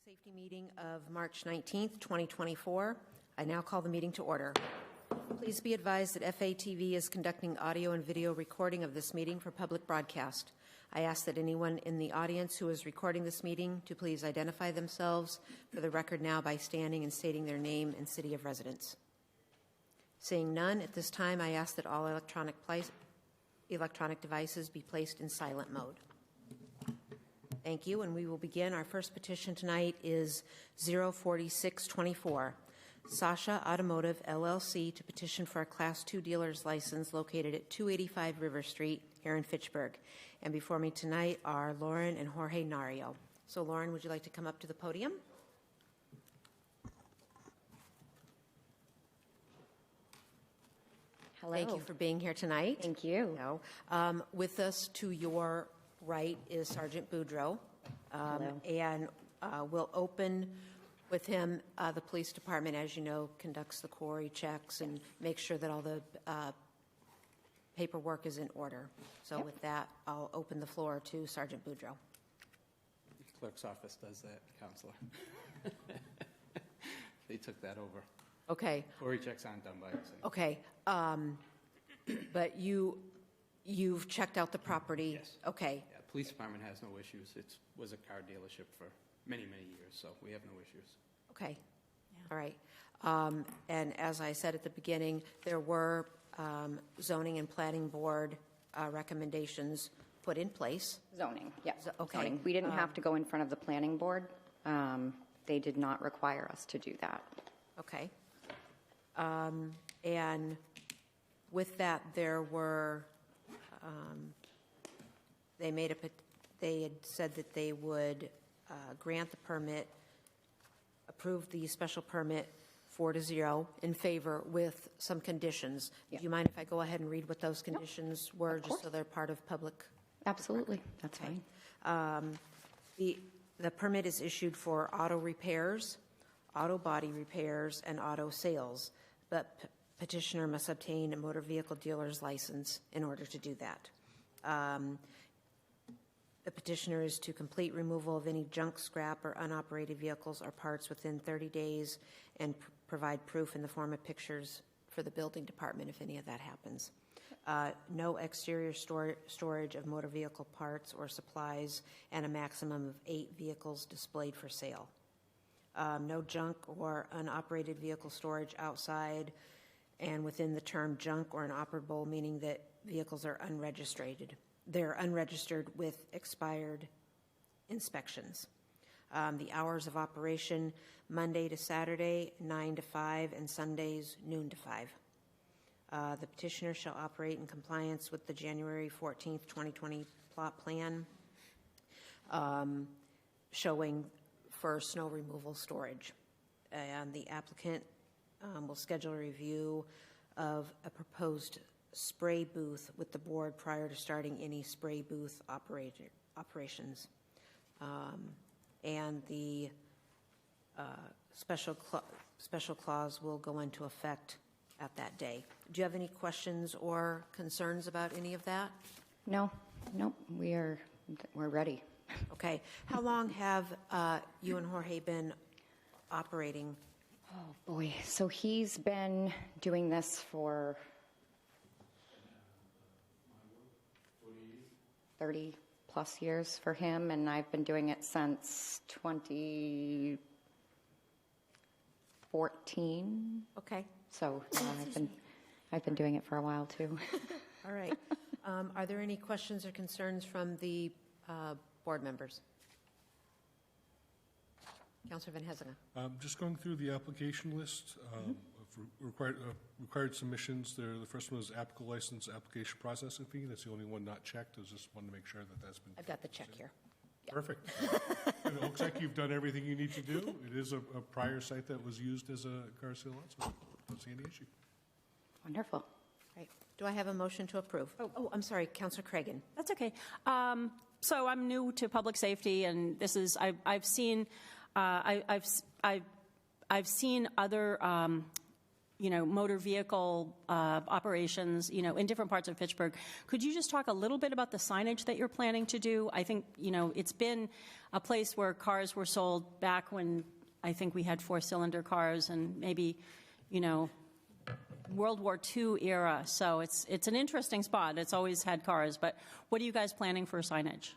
Safety meeting of March 19th, 2024. I now call the meeting to order. Please be advised that FATV is conducting audio and video recording of this meeting for public broadcast. I ask that anyone in the audience who is recording this meeting to please identify themselves for the record now by standing and stating their name and city of residence. Seeing none, at this time I ask that all electronic devices be placed in silent mode. Thank you, and we will begin. Our first petition tonight is 04624, Sasha Automotive, LLC, to petition for a Class II dealer's license located at 285 River Street here in Fitchburg. And before me tonight are Lauren and Jorge Nario. So, Lauren, would you like to come up to the podium? Hello. Thank you for being here tonight. Thank you. With us to your right is Sergeant Boudreau, and we'll open with him. The police department, as you know, conducts the query checks and makes sure that all the paperwork is in order. So Yep. with that, I'll open the floor to Sergeant Boudreau. The clerk's office does that, Counselor. They took that over. Okay. Query checks aren't done by us. Okay. But you've checked out the property? Yes. Okay. Yeah, police department has no issues. It was a car dealership for many, many years, so we have no issues. Okay. All right. And as I said at the beginning, there were zoning and planning board recommendations put in place. Zoning, yes. Okay. Zoning. We didn't have to go in front of the planning board. They did not require us to do that. Okay. And with that, there were, they had said that they would grant the permit, approve the special permit 4-0 in favor with some conditions. Yeah. Do you mind if I go ahead and read what those conditions were, Of just course. so they're part of public? Absolutely. That's Okay. fine. The permit is issued for auto repairs, auto body repairs, and auto sales, but petitioner must obtain a motor vehicle dealer's license in order to do that. The petitioner is to complete removal of any junk, scrap, or unoperated vehicles or parts within 30 days and provide proof in the form of pictures for the building department if any of that happens. No exterior storage of motor vehicle parts or supplies, and a maximum of 8 vehicles displayed for sale. No junk or unoperated vehicle storage outside and within the term junk or inoperable, meaning that vehicles are unregistered. They're unregistered with expired inspections. The hours of operation, Monday to Saturday, 9 to 5, and Sundays, noon to 5. The petitioner shall operate in compliance with the January 14th, 2020 plot plan, showing for snow removal storage. And the applicant will schedule a review of a proposed spray booth with the board prior to starting any spray booth operations. And the special clause will go into effect at that day. Do you have any questions or concerns about any of that? No, we're ready. Okay. How long have you and Jorge been operating? Oh, boy. So he's been doing this for 30 plus years for him, and I've been doing it since 2014. Okay. So I've been doing it for a while too. All right. Are there any questions or concerns from the board members? Councilor Van Hezega. Just going through the application list of required submissions. The first one is applicable license application processing fee. That's the only one not checked. I just wanted to make sure that that's been. I've got the check here. Yeah. Perfect. It looks like you've done everything you need to do. It is a prior site that was used as a car sale lot, so I don't see any issue. Wonderful. Right. Do I have a motion to approve? Oh, I'm sorry, Councilor Cragen. That's okay. So I'm new to public safety, and this is I've seen other motor vehicle operations, in different parts of Fitchburg. Could you just talk a little bit about the signage that you're planning to do? I think, it's been a place where cars were sold back when I think we had four-cylinder cars and maybe, World War II era. So it's an interesting spot. It's always had cars. But what are you guys planning for signage?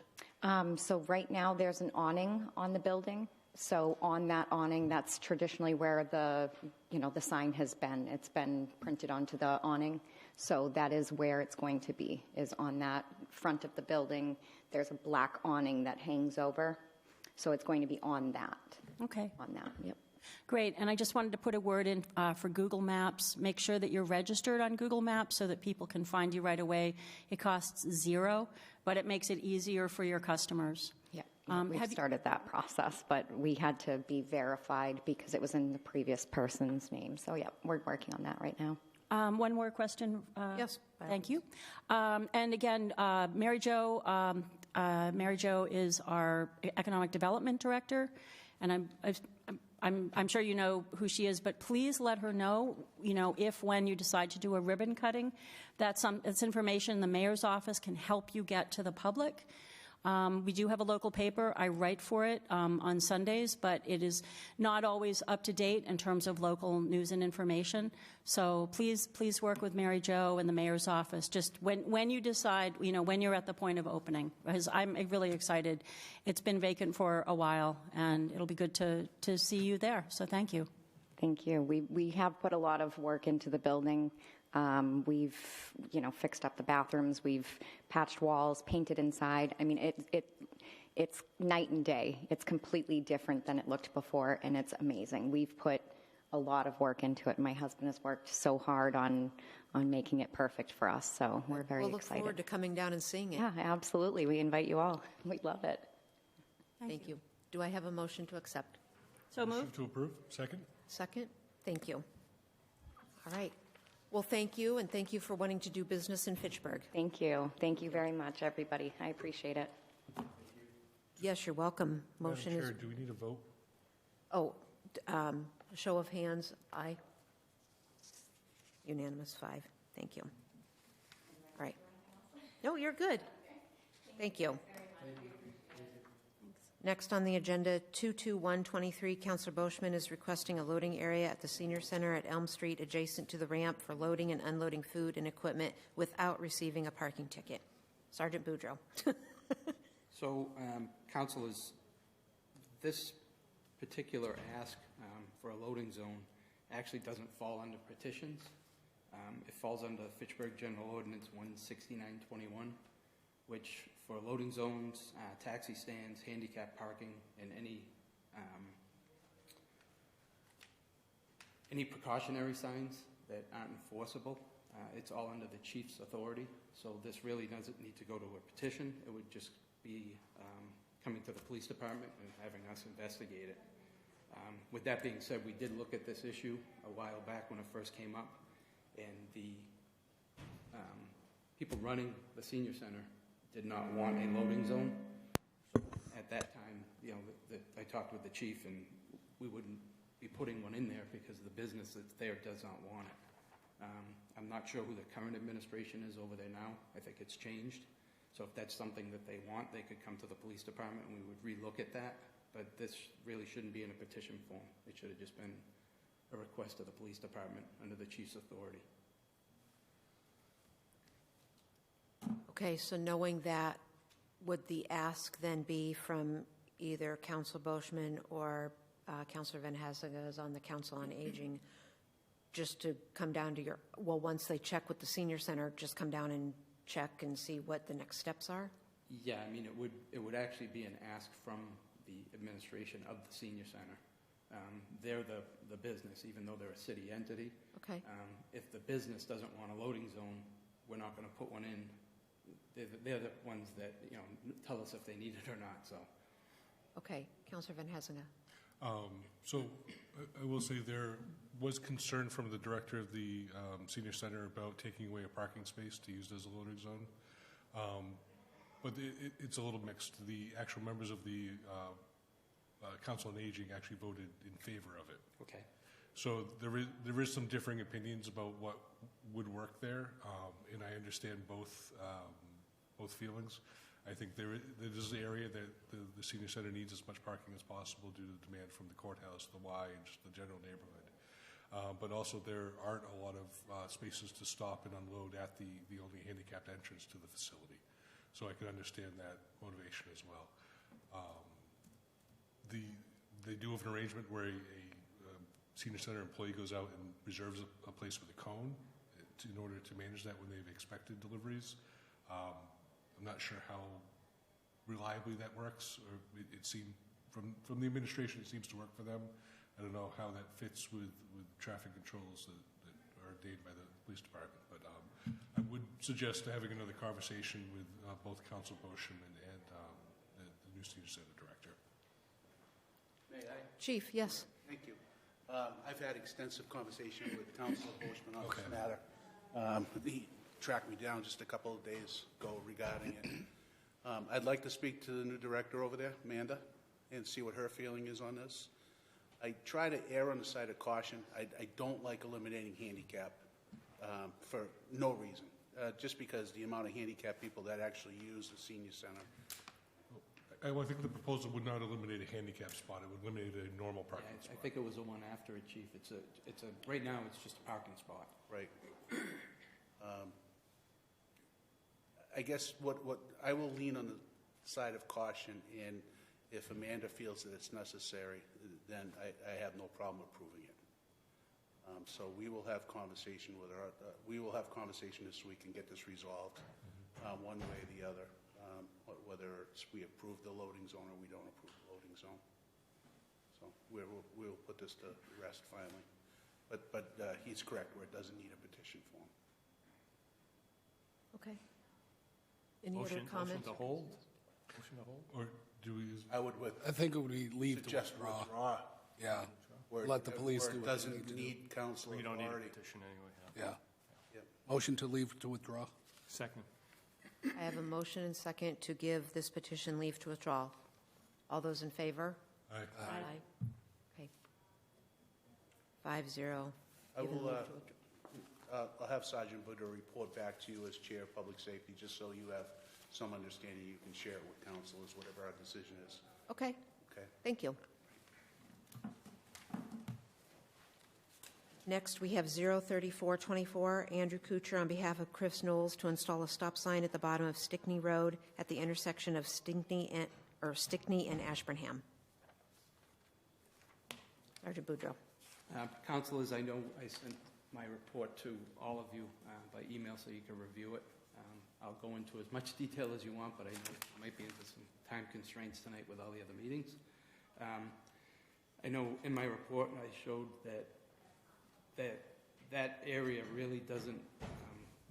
So right now, there's an awning on the building. So on that awning, that's traditionally where the sign has been. It's been printed onto the awning. So that is where it's going to be, is on that front of the building. There's a black awning that hangs over. So it's going to be on that. Okay. On that, yep. Great. And I just wanted to put a word in for Google Maps. Make sure that you're registered on Google Maps so that people can find you right away. It costs $0, but it makes it easier for your customers. Yeah, we've started that process, but we had to be verified because it was in the previous person's name. So, yeah, we're working on that right now. One more question. Yes. Thank you. And again, Mary Jo. Mary Jo is our Economic Development Director, and I'm sure you know who she is, but please let her know, if when you decide to do a ribbon cutting, that's information the mayor's office can help you get to the public. We do have a local paper. I write for it on Sundays, but it is not always up to date in terms of local news and information. So please work with Mary Jo and the mayor's office. Just when you decide, when you're at the point of opening, because I'm really excited. It's been vacant for a while, and it'll be good to see you there. So thank you. Thank you. We have put a lot of work into the building. We've, fixed up the bathrooms. We've patched walls, painted inside. I mean, it's night and day. It's completely different than it looked before, and it's amazing. We've put a lot of work into it. My husband has worked so hard on making it perfect for us, so we're very excited. We'll look forward to coming down and seeing it. Yeah, absolutely. We invite you all. We love it. Thank you. Do I have a motion to accept? So Motion moved. to approve. Second? Second? Thank you. All right. Well, thank you, and thank you for wanting to do business in Fitchburg. Thank you. Thank you very much, everybody. I appreciate it. Yes, you're welcome. Motion Madam is, Chair, do we need a vote? show of hands, aye. Unanimous, 5. Thank you. All right. No, you're good. Thank you. Next on the agenda, 22123, Councilor Boschman is requesting a loading area at the Senior Center at Elm Street adjacent to the ramp for loading and unloading food and equipment without receiving a parking ticket. Sergeant Boudreau. So, councilors, this particular ask for a loading zone actually doesn't fall under petitions. It falls under Fitchburg General Ordinance 16921, which for loading zones, taxi stands, handicap parking, and any precautionary signs that aren't enforceable, it's all under the chief's authority. So this really doesn't need to go to a petition. It would just be coming to the police department and having us investigate it. With that being said, we did look at this issue a while back when it first came up, and the people running the senior center did not want a loading zone. So at that time, I talked with the chief, and we wouldn't be putting one in there because the business that's there does not want it. I'm not sure who the current administration is over there now. I think it's changed. So if that's something that they want, they could come to the police department and we would relook at that. But this really shouldn't be in a petition form. It should have just been a request of the police department under the chief's authority. Okay, so knowing that, would the ask then be from either Councilor Boschman or Councilor Van Hassega is on the Council on Aging, just to come down to once they check with the senior center, just come down and check and see what the next steps are? Yeah, I mean, it would actually be an ask from the administration of the senior center. They're the business, even though they're a city entity. Okay. If the business doesn't want a loading zone, we're not going to put one in. They're the ones that tell us if they need it or not. So. Okay, Councilor Van Hassega. So I will say there was concern from the director of the senior center about taking away a parking space to use as a loading zone. But it's a little mixed. The actual members of the Council on Aging actually voted in favor of it. Okay. So there is some differing opinions about what would work there, and I understand both feelings. I think there is an area that the senior center needs as much parking as possible due to demand from the courthouse, the Y, and just the general neighborhood. But also there aren't a lot of spaces to stop and unload at the only handicapped entrance to the facility. So I can understand that motivation as well. They do have an arrangement where a senior center employee goes out and reserves a place with a cone in order to manage that when they've expected deliveries. I'm not sure how reliably that works, or it seemed from the administration it seems to work for them. I don't know how that fits with traffic controls that are ordained by the police department, but I would suggest having another conversation with both Council Bosham and the new senior center director. May I? Chief, yes. Thank you. I've had extensive conversation with Councilor Boschman on Okay. this matter. He tracked me down just a couple of days ago regarding it. I'd like to speak to the new director over there, Amanda, and see what her feeling is on this. I try to err on the side of caution. I don't like eliminating handicap for no reason, just because the amount of handicapped people that actually use the senior center. I think the proposal would not eliminate a handicap spot. It would eliminate a normal parking I spot. think it was the one after it, Chief. Right now, it's just a parking spot. Right. I guess what I will lean on the side of caution, and if Amanda feels that it's necessary, then I have no problem approving it. So we will have conversation with her. We will have conversation this week and get this resolved one way or the other, whether we approve the loading zone or we don't approve the loading zone. So we'll put this to rest finally. But he's correct where it doesn't need a petition form. Okay. Any other comments? Motion to hold? Motion to hold? Or do we? I would I think it would be leave to suggest withdraw. withdraw. Yeah, Where let the police where do it what they doesn't need to do. need council We don't need a authority. petition anyway. Yeah. Yep. Motion to leave to withdraw. Second. I have a motion and second to give this petition leave to withdraw. All those in favor? Aye. Aye. Okay. 5-0. I Given will, leave to withdraw. I'll have Sergeant Buddha report back to you as Chair of Public Safety, just so you have some understanding. You can share it with council as whatever our decision is. Okay, Okay? thank you. Next, we have 03424, Andrew Kuchar on behalf of Chris Knowles to install a stop sign at the bottom of Stickney Road at the intersection of Stickney and Ashburnham. Sergeant Boudreau. Councilors, I know I sent my report to all of you by email so you can review it. I'll go into as much detail as you want, but I know I might be into some time constraints tonight with all the other meetings. I know in my report I showed that area really doesn't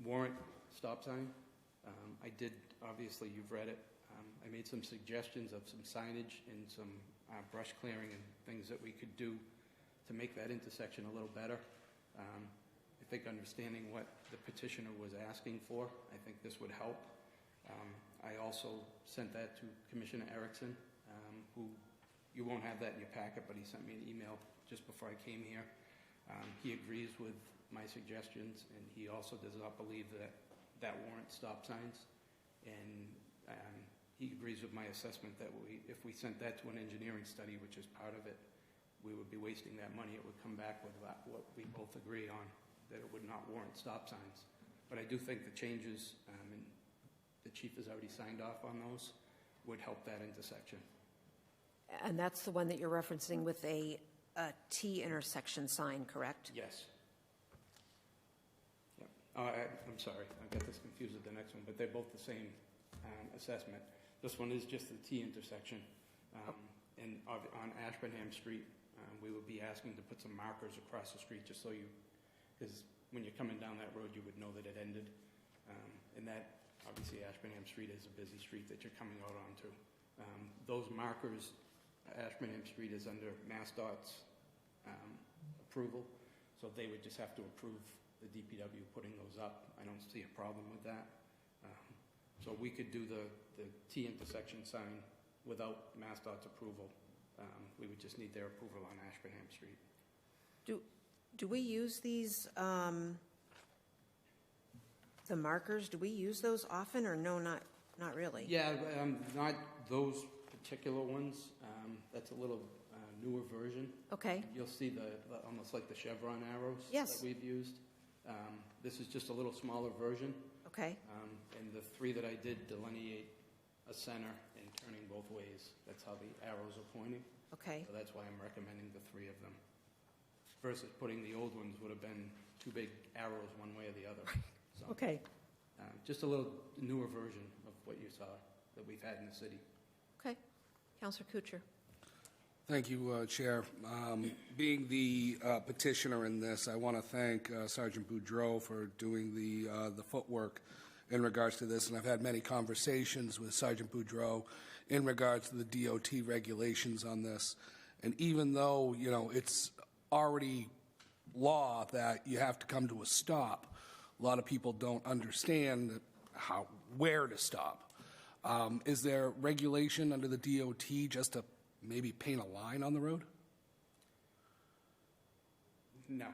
warrant stop sign. I did, obviously you've read it. I made some suggestions of some signage and some brush clearing and things that we could do to make that intersection a little better. I think understanding what the petitioner was asking for, I think this would help. I also sent that to Commissioner Erickson, who, you won't have that in your packet, but he sent me an email just before I came here. He agrees with my suggestions, and he also does not believe that warrants stop signs. And he agrees with my assessment that if we sent that to an engineering study, which is part of it, we would be wasting that money. It would come back with what we both agree on, that it would not warrant stop signs. But I do think the changes, and the chief has already signed off on those, would help that intersection. And that's the one that you're referencing with a T intersection sign, correct? Yes. Yep. I'm sorry, I got this confused with the next one, but they're both the same assessment. This one is just the T intersection. And on Ashburnham Street, we would be asking to put some markers across the street just so because when you're coming down that road, you would know that it ended. And that, obviously, Ashburnham Street is a busy street that you're coming out onto. Those markers, Ashburnham Street is under MassDOT's approval, so they would just have to approve the DPW putting those up. I don't see a problem with that. So we could do the T intersection sign without MassDOT's approval. We would just need their approval on Ashburnham Street. Do we use these, the markers, do we use those often, or no, not really? Yeah, not those particular ones. That's a little newer version. Okay, You'll see almost like the chevron arrows Yes. that we've used. This is just a little smaller version. okay, And the three that I did delineate a center and turning both ways. That's how the arrows are pointing. okay, So that's why I'm recommending the three of them. Versus putting the old ones would have been two big arrows one way or the other. So, okay. just a little newer version of what you saw that we've had in the city. Okay. Counselor Kuchar. Thank you, Chair. Being the petitioner in this, I want to thank Sergeant Boudreau for doing the footwork in regards to this, and I've had many conversations with Sergeant Boudreau in regards to the DOT regulations on this. And even though, you know, it's already law that you have to come to a stop, a lot of people don't understand where to stop. Is there regulation under the DOT just to maybe paint a line on the road? No.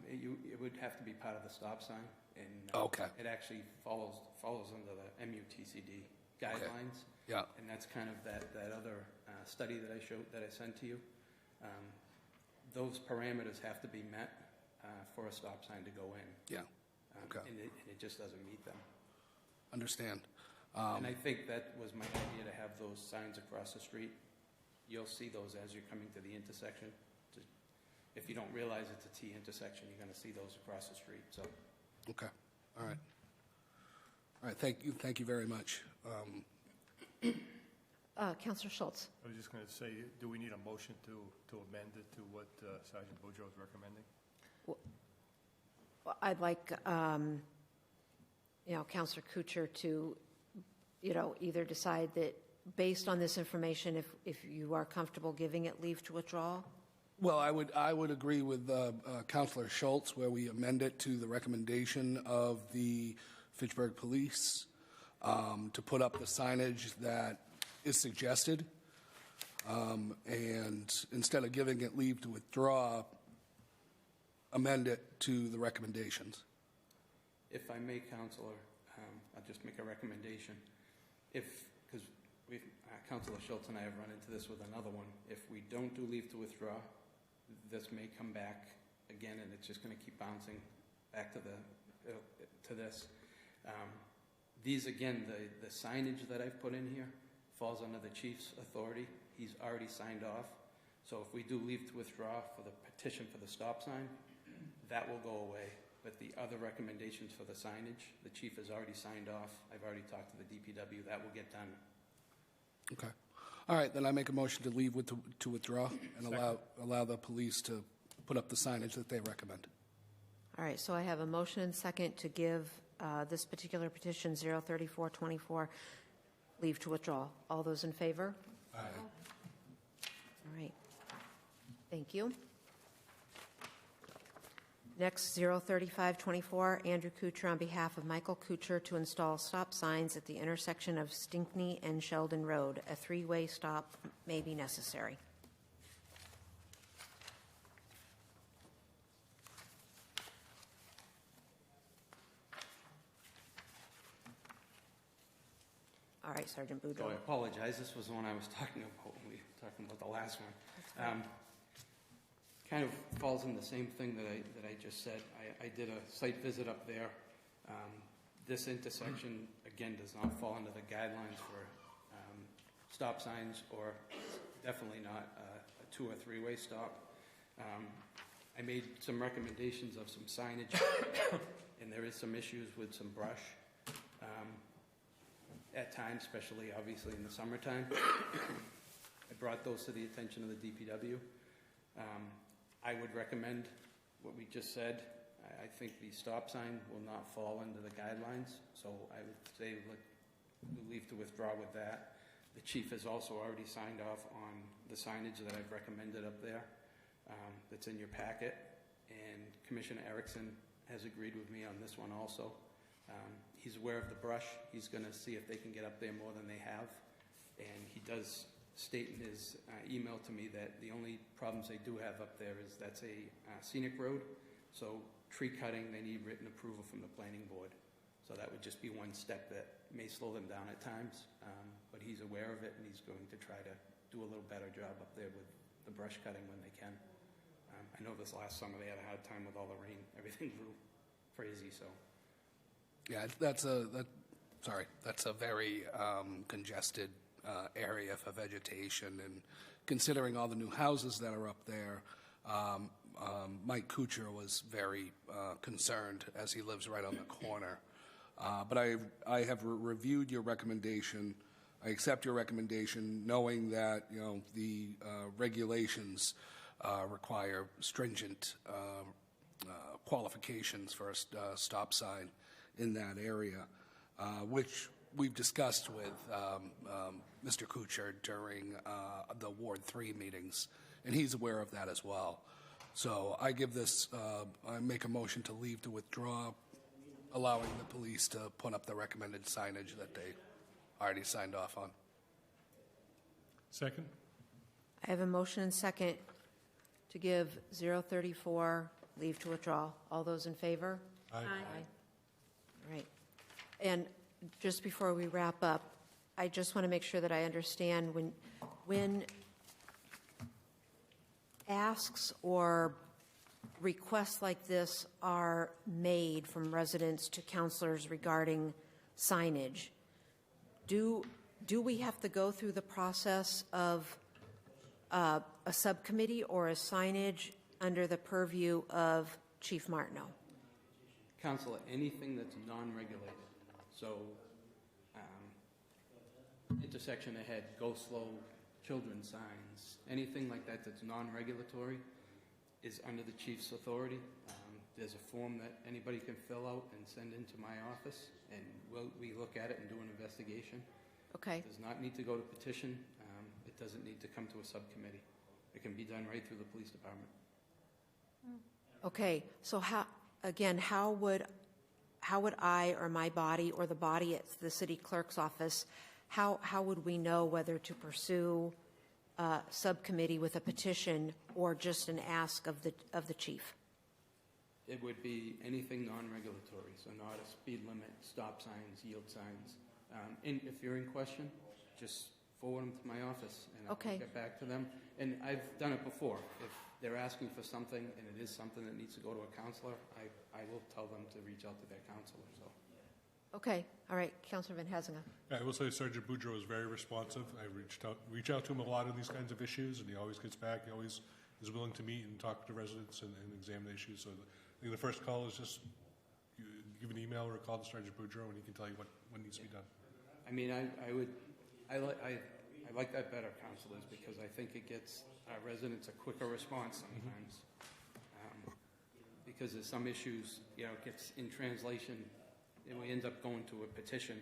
It would have to be part of the stop sign, and Okay. it actually follows under the MUTCD guidelines. Yeah. And that's kind of that other study that I sent to you. Those parameters have to be met for a stop sign to go in. Yeah. Okay. And it just doesn't meet them. Understand. And I think that was my idea, to have those signs across the street. You'll see those as you're coming to the intersection. If you don't realize it's a T intersection, you're going to see those across the street. So, Okay. All right. All right. Thank you very much. Counselor Schultz. I was just going to say, do we need a motion to amend it to what Sergeant Boudreau is recommending? Well, I'd like, Counselor Kuchar to, either decide that based on this information, if you are comfortable giving it leave to withdraw. Well, I would agree with Councilor Schultz, where we amend it to the recommendation of the Fitchburg Police to put up the signage that is suggested, and instead of giving it leave to withdraw, amend it to the recommendations. if I may, Counselor, I'll just make a recommendation. Because Councilor Schultz and I have run into this with another one. If we don't do leave to withdraw, this may come back again, and it's just going to keep bouncing back to this. These, again, the signage that I've put in here falls under the chief's authority. He's already signed off. So if we do leave to withdraw for the petition for the stop sign, that will go away. But the other recommendations for the signage, the chief has already signed off. I've already talked to the DPW. That will get done. Okay. All right, then I make a motion to leave to withdraw and allow the police to put up the signage that they recommend. All right, so I have a motion and second to give this particular petition, 03424, leave to withdraw. All those in favor? Aye. All right. Thank you. Next, 03524, Andrew Kuchar on behalf of Michael Kuchar to install stop signs at the intersection of Stinkney and Sheldon Road. A three-way stop may be necessary. All right, Sergeant So Boudreau. I apologize. This was the one I was talking about when we were talking about the last one. Kind of falls in the same thing that I just said. I did a site visit up there. This intersection, again, does not fall under the guidelines for stop signs, or definitely not a two or three-way stop. I made some recommendations of some signage, and there is some issues with some brush at times, especially obviously in the summertime. I brought those to the attention of the DPW. I would recommend what we just said. I think the stop sign will not fall under the guidelines, so I would say we'll leave to withdraw with that. The chief has also already signed off on the signage that I've recommended up there that's in your packet, and Commissioner Erickson has agreed with me on this one also. He's aware of the brush. He's going to see if they can get up there more than they have, and he does state in his email to me that the only problems they do have up there is that's a scenic road, so tree cutting, they need written approval from the planning board. So that would just be one step that may slow them down at times, but he's aware of it, and he's going to try to do a little better job up there with the brush cutting when they can. I know this last summer they had a hard time with all the rain. Everything grew crazy, so. Yeah, that's a very congested area for vegetation, and considering all the new houses that are up there, Mike Kuchar was very concerned, as he lives right on the corner. But I have reviewed your recommendation. I accept your recommendation, knowing that, you know, the regulations require stringent qualifications for a stop sign in that area, which we've discussed with Mr. Kuchar during the Ward 3 meetings, and he's aware of that as well. So I give this, I make a motion to leave to withdraw, allowing the police to put up the recommended signage that they already signed off on. Second? I have a motion and second to give 034 leave to withdraw. All those in favor? Aye. All right. And just before we wrap up, I just want to make sure that I understand when asks or requests like this are made from residents to counselors regarding signage, do we have to go through the process of a subcommittee, or is signage under the purview of Chief Martineau? Counselor, anything that's non-regulated, so intersection ahead, go slow, children's signs, anything like that that's non-regulatory is under the chief's authority. There's a form that anybody can fill out and send into my office, and we look at it and do an investigation. Okay. It does not need to go to petition. It doesn't need to come to a subcommittee. It can be done right through the police department. Okay, so how would I or my body or the body at the city clerk's office, how would we know whether to pursue a subcommittee with a petition or just an ask of the chief? It would be anything non-regulatory, so not a speed limit, stop signs, yield signs. And if you're in question, just forward them to my office, and I'll Okay. get back to them. And I've done it before. If they're asking for something and it is something that needs to go to a counselor, I will tell them to reach out to their counselor. So Okay, all right, Councilor Van Hazinga. Yeah, I will say Sergeant Boudreau is very responsive. I reach out to him a lot of these kinds of issues, and he always gets back. He always is willing to meet and talk to residents and examine the issues. So I think the first call is just you give an email or a call to Sergeant Boudreau, and he can tell you what needs to be done. I mean, I like that better, counselors, because I think it gets our residents a quicker response sometimes. Because there's some issues, you know, it gets in translation, and we end up going to a petition,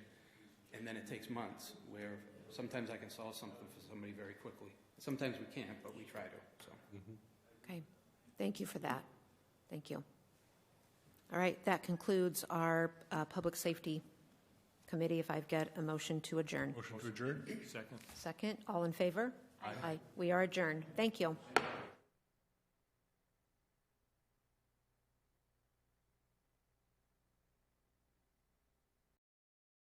and then it takes months, where sometimes I can solve something for somebody very quickly. Sometimes we can't, but we try to, so. Okay, thank you for that. Thank you. All right, that concludes our Public Safety Committee. If I've got a motion to adjourn. Motion to adjourn? Second. Second, all in favor? Aye. We are adjourned. Thank you.